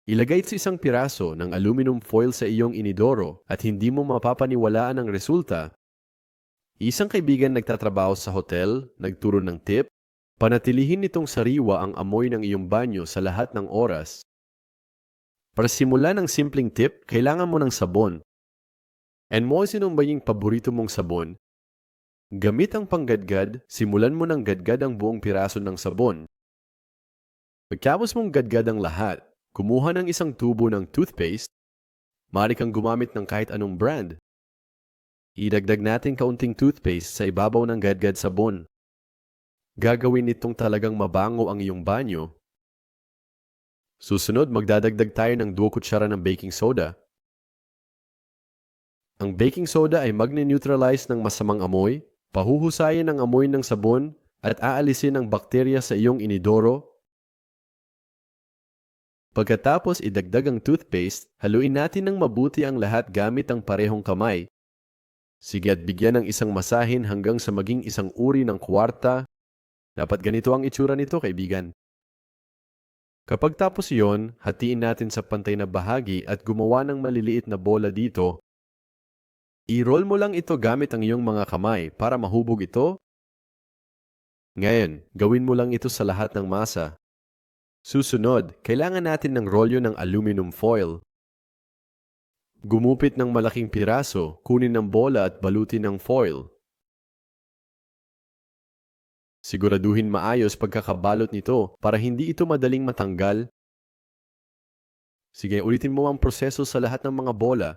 Ilagay sa isang piraso ng aluminum foil sa iyong inidoro at hindi mo mapapaniwalaan ang resulta. Isang kaibigan nagtatrabaho sa hotel, nagturo ng tip, panatilihin nitong sariwa ang amoy ng iyong banyo sa lahat ng oras. Para simulan ng simpleng tip, kailangan mo ng sabon. And mo sinong ba yung paborito mong sabon? Gamit ang panggadgad, simulan mo ng gadgad ang buong piraso ng sabon. Pagkapos mong gadgad ang lahat, kumuha ng isang tubo ng toothpaste, maaari kang gumamit ng kahit anong brand. Idagdag natin kaunting toothpaste sa ibabaw ng gadgad sabon. Gagawin nitong talagang mabango ang iyong banyo. Susunod, magdadagdag tayo ng 2 kutsara ng baking soda. Ang baking soda ay magne-neutralize ng masamang amoy, pahuhusayin ang amoy ng sabon, at aalisin ang bakterya sa iyong inidoro. Pagkatapos idagdag ang toothpaste, haluin natin ng mabuti ang lahat gamit ang parehong kamay. Sige at bigyan ng isang masahin hanggang sa maging isang uri ng kwarta. Dapat ganito ang itsura nito, kaibigan. Kapag tapos iyon, hatiin natin sa pantay na bahagi at gumawa ng maliliit na bola dito. I-roll mo lang ito gamit ang iyong mga kamay para mahubog ito. Ngayon, gawin mo lang ito sa lahat ng masa. Susunod, kailangan natin ng rolyo ng aluminum foil. Gumupit ng malaking piraso, kunin ng bola at balutin ng foil. Siguraduhin maayos pagkakabalot nito para hindi ito madaling matanggal. Sige, ulitin mo ang proseso sa lahat ng mga bola.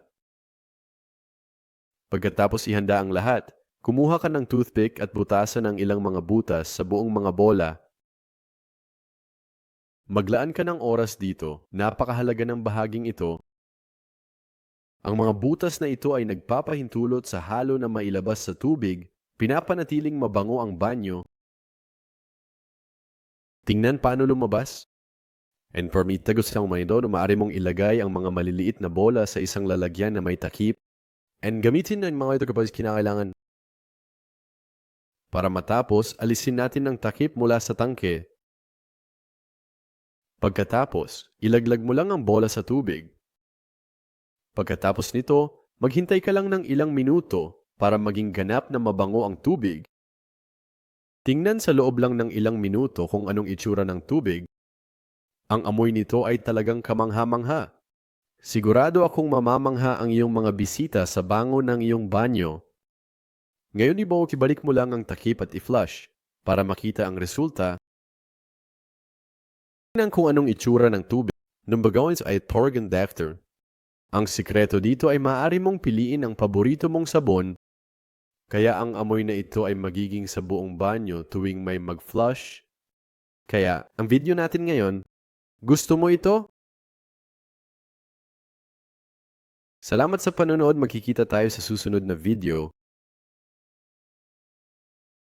Pagkatapos ihanda ang lahat, kumuha ka ng toothpick at butasan ang ilang mga butas sa buong mga bola. Maglaan ka ng oras dito, napakahalaga ng bahaging ito. Ang mga butas na ito ay nagpapahintulot sa halo na mailabas sa tubig, pinapanatiling mabango ang banyo. Tingnan paano lumabas. And for me, tagos lang manido, maaari mong ilagay ang mga maliliit na bola sa isang lalagyan na may takip. And gamitin ng mga ito kapag kinakailangan. Para matapos, alisin natin ang takip mula sa tangke. Pagkatapos, ilaglag mo lang ang bola sa tubig. Pagkatapos nito, maghintay ka lang ng ilang minuto para maging ganap na mabango ang tubig. Tingnan sa loob lang ng ilang minuto kung anong itsura ng tubig. Ang amoy nito ay talagang kamangha-mangha. Sigurado akong mamamangha ang iyong mga bisita sa bango ng iyong banyo. Ngayon ibalik mo lang ang takip at i-flush para makita ang resulta. Tingnan kung anong itsura ng tubig nung bagawin ay Torgen Dafter. Ang sikreto dito ay maaari mong piliin ang paborito mong sabon, kaya ang amoy na ito ay magiging sa buong banyo tuwing may mag-flush. Kaya, ang video natin ngayon, gusto mo ito? Salamat sa panonood, magkikita tayo sa susunod na video.